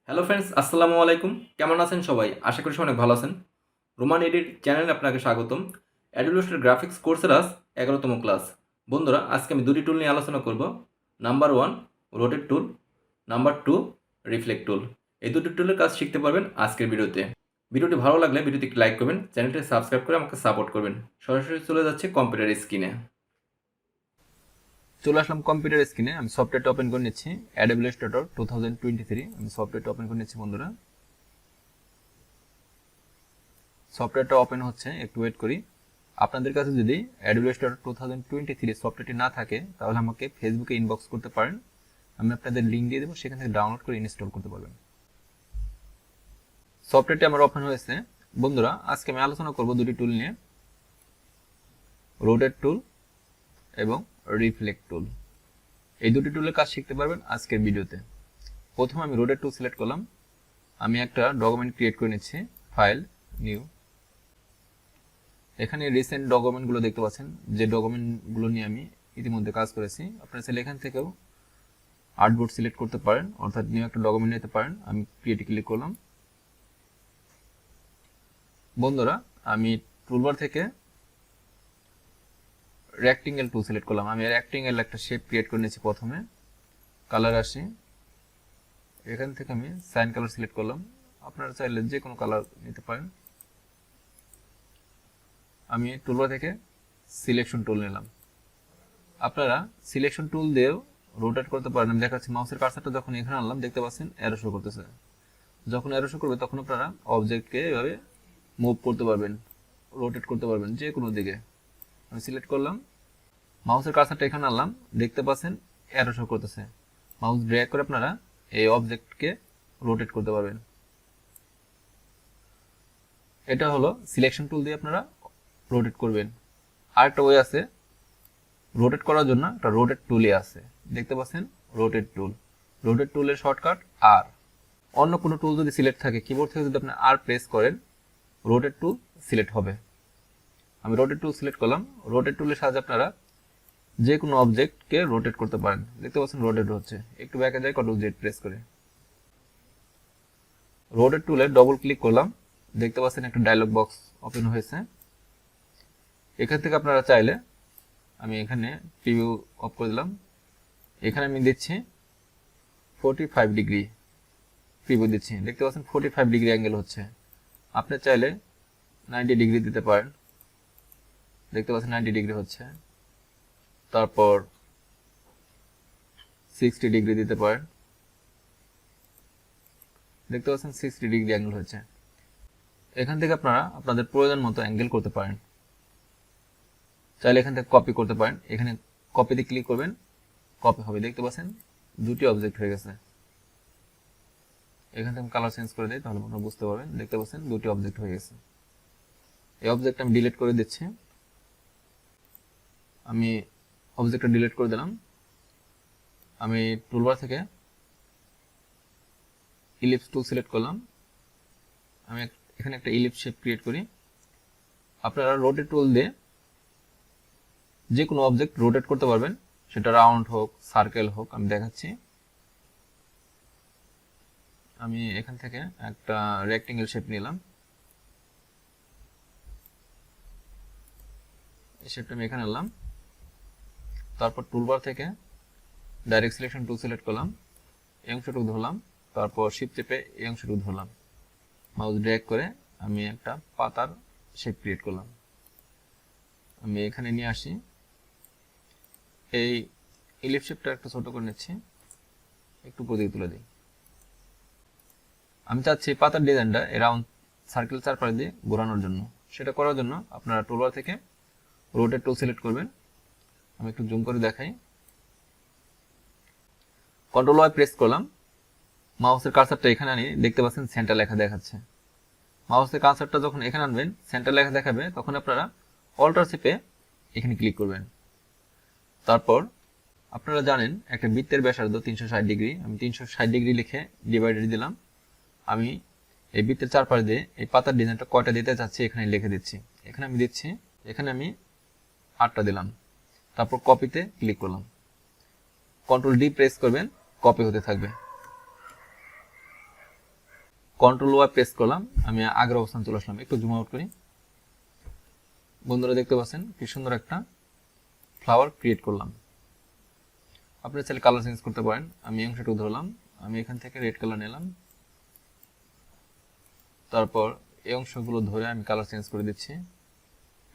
Hello friends, আসসালামু আলাইকুম। কেমন আছেন সবাই? আশা করি সবাই অনেক ভালো আছেন। রোমান এডিট চ্যানেলে আপনাকে স্বাগতম। অ্যাডোবি ইলাস্ট্রেটর গ্রাফিক্স কোর্সের আজ 11তম ক্লাস। বন্ধুরা, আজকে আমি দুটি টুল নিয়ে আলোচনা করব। Number 1 rotate tool, number 2 reflect tool. এই দুটি টুলের কাজ শিখতে পারবেন আজকের ভিডিওতে। ভিডিওটি ভালো লাগলে ভিডিওতে একটি লাইক করবেন, চ্যানেলটি সাবস্ক্রাইব করে আমাকে সাপোর্ট করবেন। সরাসরি চলে যাচ্ছে কম্পিউটার স্ক্রিনে। চলে আসলাম কম্পিউটার স্ক্রিনে। আমি সফটওয়্যারটা ওপেন করে নিচ্ছি। অ্যাডোবি ইলাস্ট্রেটর 2023 আমি সফটওয়্যারটা ওপেন করে নিচ্ছি বন্ধুরা। সফটওয়্যারটা ওপেন হচ্ছে, একটু ওয়েট করি। আপনাদের কাছে যদি অ্যাডোবি ইলাস্ট্রেটর 2023 সফটওয়্যারটি না থাকে তাহলে আমাকে ফেসবুকে ইনবক্স করতে পারেন। আমি আপনাদের লিঙ্ক দিয়ে দেবো, সেখান থেকে ডাউনলোড করে ইনস্টল করতে পারবেন। সফটওয়্যারটি আমার ওপেন হয়েছে। বন্ধুরা, আজকে আমি আলোচনা করব দুটি টুল নিয়ে, রোটেট টুল এবং রিফ্লেক্ট টুল। এই দুটি টুলের কাজ শিখতে পারবেন আজকের ভিডিওতে। প্রথমে আমি রোটেট টুল সিলেক্ট করলাম। আমি একটা ডকুমেন্ট ক্রিয়েট করে নিচ্ছি। File, new. এখানে রিসেন্ট ডকুমেন্টগুলো দেখতে পাচ্ছেন, যে ডকুমেন্টগুলো নিয়ে আমি ইতিমধ্যে কাজ করেছি। আপনারা চাইলে এখান থেকেও আর্টবোর্ড সিলেক্ট করতে পারেন, অর্থাৎ নিউ একটা ডকুমেন্ট নিতে পারেন। আমি ক্রিয়েটে ক্লিক করলাম। বন্ধুরা, আমি টুলবার থেকে রেক্টেঙ্গেল টুল সিলেক্ট করলাম। আমি রেক্টেঙ্গেল একটা শেপ ক্রিয়েট করে নিয়েছি। প্রথমে কালার আসি, এখান থেকে আমি সাইন কালার সিলেক্ট করলাম। আপনারা চাইলে যে কোনো কালার নিতে পারেন। আমি টুলবার থেকে সিলেকশন টুল নিলাম। আপনারা সিলেকশন টুল দিয়েও রোটেট করতে পারেন। আমি দেখাচ্ছি, মাউসের কার্সারটা যখন এখানে আনলাম দেখতে পাচ্ছেন অ্যারো শো করতেছে। যখন অ্যারো শো করবে তখন আপনারা অবজেক্টকে এভাবে মুভ করতে পারবেন, রোটেট করতে পারবেন যে কোনো দিকে। আমি সিলেক্ট করলাম, মাউসের কার্সারটা এখানে আনলাম, দেখতে পাচ্ছেন অ্যারো শো করতেছে। মাউস ড্র্যাগ করে আপনারা এই অবজেক্টকে রোটেট করতে পারবেন। এটা হলো সিলেকশন টুল দিয়ে আপনারা রোটেট করবেন। আরেকটা ওয়ে আছে রোটেট করার জন্য, একটা রোটেট টুলে আছে, দেখতে পাচ্ছেন রোটেট টুল। রোটেট টুলের শর্টকাট আর। অন্য কোনো টুল যদি সিলেক্ট থাকে, কিবোর্ড থেকে যদি আপনি আর প্রেস করেন, রোটেট টুল সিলেক্ট হবে। আমি রোটেট টুল সিলেক্ট করলাম। রোটেট টুলের সাহায্যে আপনারা যে কোনো অবজেক্টকে রোটেট করতে পারেন। দেখতে পাচ্ছেন রোটেট হচ্ছে। একটু ব্যাকে যাই, কন্ট্রোল জেড প্রেস করে রোটেট টুলে ডবল ক্লিক করলাম। দেখতে পাচ্ছেন একটা ডায়লগ বক্স ওপেন হয়েছে। এখান থেকে আপনারা চাইলে, আমি এখানে প্রিভিউ অফ করে দিলাম, এখানে আমি দিচ্ছি 45 ডিগ্রি প্রিভিউ দিচ্ছি। দেখতে পাচ্ছেন 45 ডিগ্রি অ্যাঙ্গেল হচ্ছে। আপনি চাইলে 90 ডিগ্রি দিতে পারেন। দেখতে পাচ্ছেন 90 ডিগ্রি হচ্ছে। তারপর 60 ডিগ্রি দিতে পারেন। দেখতে পাচ্ছেন 60 ডিগ্রি অ্যাঙ্গেল হচ্ছে। এখান থেকে আপনারা আপনাদের প্রয়োজন মতো অ্যাঙ্গেল করতে পারেন। চাইলে এখান থেকে কপি করতে পারেন। এখানে কপিতে ক্লিক করবেন, কপি হবে। দেখতে পাচ্ছেন দুটি অবজেক্ট হয়ে গেছে। এখান থেকে কালার চেঞ্জ করে দিই, তাহলে আপনারা বুঝতে পারবেন। দেখতে পাচ্ছেন দুটি অবজেক্ট হয়ে গেছে। এই অবজেক্ট আমি ডিলিট করে দিচ্ছি। আমি অবজেক্টটা ডিলিট করে দিলাম। আমি টুলবার থেকে ইলিপস টুল সিলেক্ট করলাম। আমি এখানে একটা ইলিপস শেপ ক্রিয়েট করি। আপনারা রোটেট টুল দিয়ে যে কোনো অবজেক্ট রোটেট করতে পারবেন, সেটা রাউন্ড হোক, সার্কেল হোক। আমি দেখাচ্ছি। আমি এখান থেকে একটা রেক্টেঙ্গেল শেপ নিলাম। এই শেপটা আমি এখানে আনলাম। তারপর টুলবার থেকে ডাইরেক্ট সিলেকশন টুল সিলেক্ট করলাম, এই অংশটুকু ধরলাম। তারপর শিফট চেপে এই অংশটুকু ধরলাম। মাউস ড্র্যাগ করে আমি একটা পাতার শেপ ক্রিয়েট করলাম। আমি এখানে নিয়ে আসি। এই ইলিপস শেপটা একটু ছোট করে নিচ্ছি, একটু উপর দিকে তুলে দিই। আমি চাচ্ছি পাতার ডিজাইনটা রাউন্ড সার্কেল চারপাশে দিয়ে ঘোরানোর জন্য। সেটা করার জন্য আপনারা টুলবার থেকে রোটেট টুল সিলেক্ট করবেন। আমি একটু জুম করে দেখাই। কন্ট্রোল ওয়াই প্রেস করলাম। মাউসের কার্সারটা এখানে আনি, দেখতে পাচ্ছেন সেন্টার লেখা দেখাচ্ছে। মাউসের কার্সারটা যখন এখানে আনবেন, সেন্টার লেখা দেখাবে, তখন আপনারা অল্টার চেপে এখানে ক্লিক করবেন। তারপর আপনারা জানেন একটা বৃত্তের ব্যাসার্ধ 360 ডিগ্রি। আমি 360 ডিগ্রি লিখে ডিভাইডার দিলাম। আমি এই বৃত্তের চারপাশ দিয়ে এই পাতার ডিজাইনটা কয়টা দিতে চাচ্ছি এখানে লিখে দিচ্ছি। এখানে আমি দিচ্ছি, এখানে আমি 8টা দিলাম। তারপর কপিতে ক্লিক করলাম। কন্ট্রোল ডি প্রেস করবেন, কপি হতে থাকবে। কন্ট্রোল ওয়াই প্রেস করলাম, আমি আগের অবস্থান চলে আসলাম। একটু জুম আউট করি। বন্ধুরা দেখতে পাচ্ছেন কি সুন্দর একটা ফ্লাওয়ার ক্রিয়েট করলাম। আপনি চাইলে কালার চেঞ্জ করতে পারেন। আমি এই অংশটুকু ধরলাম, আমি এখান থেকে রেড কালার নিলাম, তারপর এই অংশগুলো ধরে আমি কালার চেঞ্জ করে দিচ্ছি।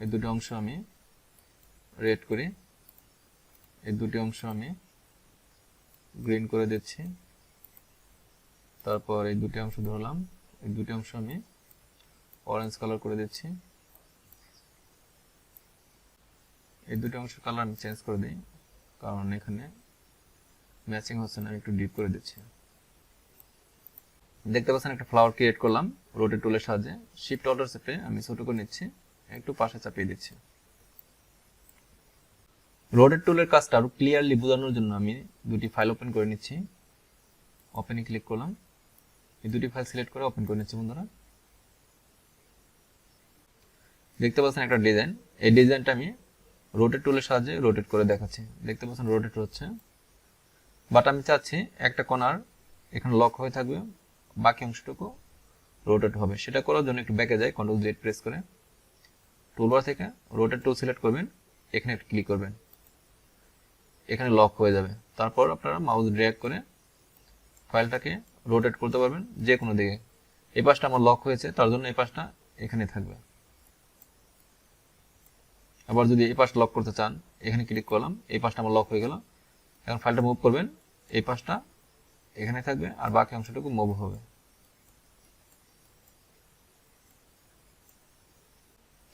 এই দুটি অংশ আমি রেড করি, এই দুটি অংশ আমি গ্রিন করে দিচ্ছি। তারপর এই দুটি অংশ ধরলাম, এই দুটি অংশ আমি অরেঞ্জ কালার করে দিচ্ছি। এই দুটি অংশ কালার আমি চেঞ্জ করে দিই, কারণ এখানে ম্যাচিং হচ্ছে না। আমি একটু ডিপ করে দিচ্ছি। দেখতে পাচ্ছেন একটা ফ্লাওয়ার ক্রিয়েট করলাম রোটেট টুলের সাহায্যে। শিফট অল্টার চেপে আমি ছোট করে নিচ্ছি, একটু পাশে চাপিয়ে দিচ্ছি। রোটেট টুলের কাজটা আরো ক্লিয়ারলি বোঝানোর জন্য আমি দুটি ফাইল ওপেন করে নিচ্ছি। ওপেনে ক্লিক করলাম, এই দুটি ফাইল সিলেক্ট করে ওপেন করে নিচ্ছি। বন্ধুরা দেখতে পাচ্ছেন একটা ডিজাইন। এই ডিজাইনটা আমি রোটেট টুলের সাহায্যে রোটেট করে দেখাচ্ছি। দেখতে পাচ্ছেন রোটেট হচ্ছে, বাট আমি চাচ্ছি একটা কর্নার এখানে লক হয়ে থাকবে, বাকি অংশটুকু রোটেট হবে। সেটা করার জন্য একটু ব্যাকে যাই, কন্ট্রোল জেড প্রেস করে টুলবার থেকে রোটেট টুল সিলেক্ট করবেন, এখানে একটু ক্লিক করবেন, এখানে লক হয়ে যাবে। তারপর আপনারা মাউস ড্র্যাগ করে ফাইলটাকে রোটেট করতে পারবেন যে কোনো দিকে। এই পাশটা আমার লক হয়েছে, তার জন্য এই পাশটা এখানে থাকবে। আবার যদি এই পাশটা লক করতে চান, এখানে ক্লিক করলাম, এই পাশটা আমার লক হয়ে গেল। এখন ফাইলটা মুভ করবেন, এই পাশটা এখানে থাকবে আর বাকি অংশটুকু মুভ হবে।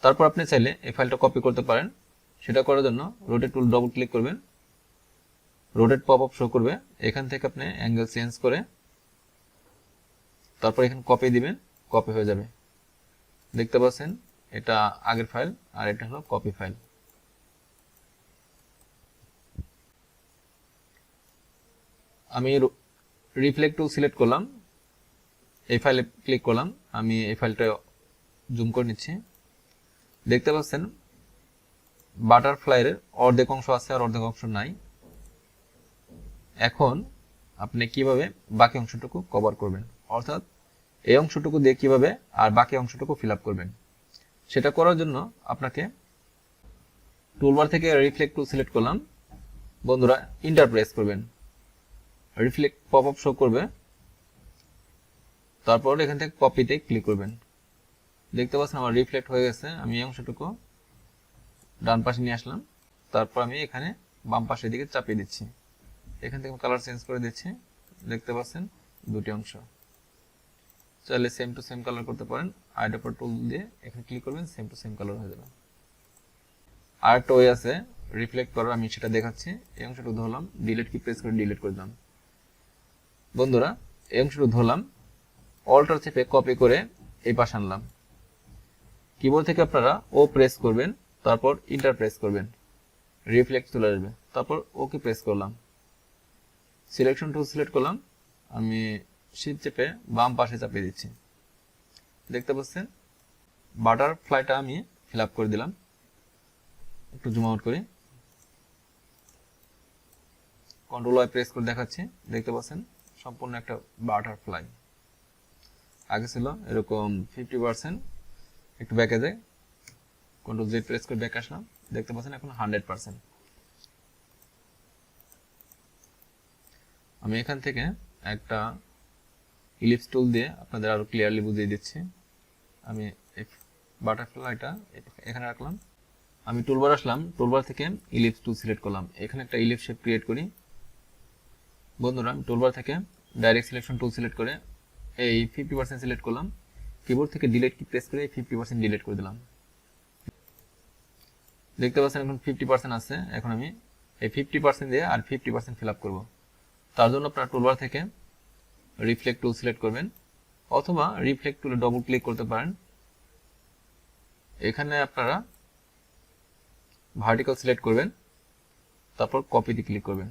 তারপর আপনি চাইলে এই ফাইলটা কপি করতে পারেন। সেটা করার জন্য রোটেট টুল ডবল ক্লিক করবেন, রোটেট পপ আপ শো করবে। এখান থেকে আপনি অ্যাঙ্গেল চেঞ্জ করে তারপর এখানে কপি দিবেন, কপি হয়ে যাবে। দেখতে পাচ্ছেন এটা আগের ফাইল আর এটা হলো কপি ফাইল। আমি রিফ্লেক্ট টুল সিলেক্ট করলাম, এই ফাইলে ক্লিক করলাম, আমি এই ফাইলটা জুম করে নিচ্ছি। দেখতে পাচ্ছেন বাটারফ্লাইয়ের অর্ধেক অংশ আছে আর অর্ধেক অংশ নাই। এখন আপনি কিভাবে বাকি অংশটুকু কভার করবেন, অর্থাৎ এই অংশটুকু দিয়ে কিভাবে আর বাকি অংশটুকু ফিল আপ করবেন, সেটা করার জন্য আপনাকে টুলবার থেকে রিফ্লেক্ট টুল সিলেক্ট করলাম। বন্ধুরা ইন্টার প্রেস করবেন, রিফ্লেক্ট পপ আপ শো করবে। তারপর এখান থেকে কপিতে ক্লিক করবেন। দেখতে পাচ্ছেন আমার রিফ্লেক্ট হয়ে গেছে। আমি এই অংশটুকু ডান পাশে নিয়ে আসলাম, তারপর আমি এখানে বাম পাশের দিকে চাপিয়ে দিচ্ছি। এখান থেকে কালার চেঞ্জ করে দিচ্ছি। দেখতে পাচ্ছেন দুটি অংশ। চাইলে সেম টু সেম কালার করতে পারেন, আইড্রপার টুল দিয়ে এখানে ক্লিক করবেন, সেম টু সেম কালার হয়ে যাবে। আর একটা ওয়ে আছে রিফ্লেক্ট করার, আমি সেটা দেখাচ্ছি। এই অংশটুকু ধরলাম, ডিলিট কি প্রেস করে ডিলিট করে দিলাম। বন্ধুরা এই অংশটুকু ধরলাম, অল্টার চেপে কপি করে এই পাশে আনলাম। কিবোর্ড থেকে আপনারা ও প্রেস করবেন, তারপর ইন্টার প্রেস করবেন, রিফ্লেক্ট চলে আসবে। তারপর ওকে প্রেস করলাম, সিলেকশন টুল সিলেক্ট করলাম, আমি শিফট চেপে বাম পাশে চাপিয়ে দিচ্ছি। দেখতে পাচ্ছেন বাটারফ্লাইটা আমি ফিল আপ করে দিলাম। একটু জুম আউট করি, কন্ট্রোল ওয়াই প্রেস করে দেখাচ্ছি। দেখতে পাচ্ছেন সম্পূর্ণ একটা বাটারফ্লাই। আগে ছিল এরকম 50%। একটু ব্যাকে যায়, কন্ট্রোল জেড প্রেস করে ব্যাক আসলাম। দেখতে পাচ্ছেন এখন 100%। আমি এখান থেকে একটা ইলিপস টুল দিয়ে আপনাদের আরো ক্লিয়ারলি বুঝিয়ে দিচ্ছি। আমি এই বাটারফ্লাইটা এখানে রাখলাম, আমি টুলবার আসলাম, টুলবার থেকে ইলিপস টুল সিলেক্ট করলাম, এখানে একটা ইলিপস শেপ ক্রিয়েট করি। বন্ধুরা আমি টুলবার থেকে ডাইরেক্ট সিলেকশন টুল সিলেক্ট করে এই 50% সিলেক্ট করলাম, কিবোর্ড থেকে ডিলিট কি প্রেস করে 50% ডিলিট করে দিলাম। দেখতে পাচ্ছেন এখন 50% আছে। এখন আমি এই 50% দিয়ে আর 50% ফিল আপ করবো। তার জন্য আপনারা টুলবার থেকে রিফ্লেক্ট টুল সিলেক্ট করবেন, অথবা রিফ্লেক্ট টুলে ডবল ক্লিক করতে পারেন। এখানে আপনারা ভার্টিক্যাল সিলেক্ট করবেন, তারপর কপিতে ক্লিক করবেন।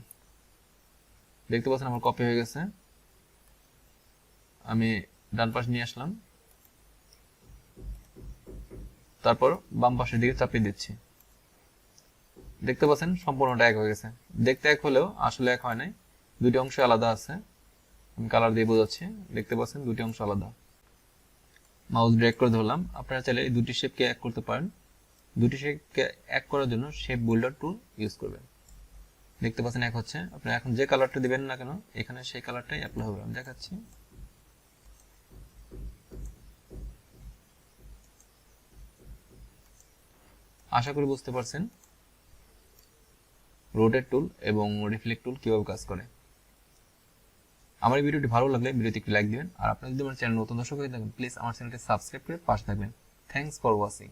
দেখতে পাচ্ছেন আমার কপি হয়ে গেছে। আমি ডান পাশে নিয়ে আসলাম, তারপর বাম পাশের দিকে চাপিয়ে দিচ্ছি। দেখতে পাচ্ছেন সম্পূর্ণটা এক হয়ে গেছে। দেখতে এক হলেও আসলে এক হয় নাই, দুটি অংশ আলাদা আছে। আমি কালার দিয়ে বোঝাচ্ছি। দেখতে পাচ্ছেন দুটি অংশ আলাদা। মাউস ড্র্যাগ করে ধরলাম। আপনারা চাইলে এই দুটি শেপকে এক করতে পারেন। দুটি শেপকে এক করার জন্য শেপ বিল্ডার টুল ইউজ করবেন। দেখতে পাচ্ছেন এক হচ্ছে। আপনারা এখন যে কালারটা দিবেন না কেন এখানে সেই কালারটাই অ্যাপ্লাই হবে। আমি দেখাচ্ছি। আশা করি বুঝতে পারছেন রোটেট টুল এবং রিফ্লেক্ট টুল কিভাবে কাজ করে। আমার এই ভিডিওটি ভালো লাগলে ভিডিওতে একটি লাইক দিবেন। আর আপনারা যদি আমার চ্যানেল নতুন দর্শক হয়ে থাকেন প্লিজ আমার চ্যানেলটি সাবস্ক্রাইব করে পাশে থাকবেন। Thanks for watching.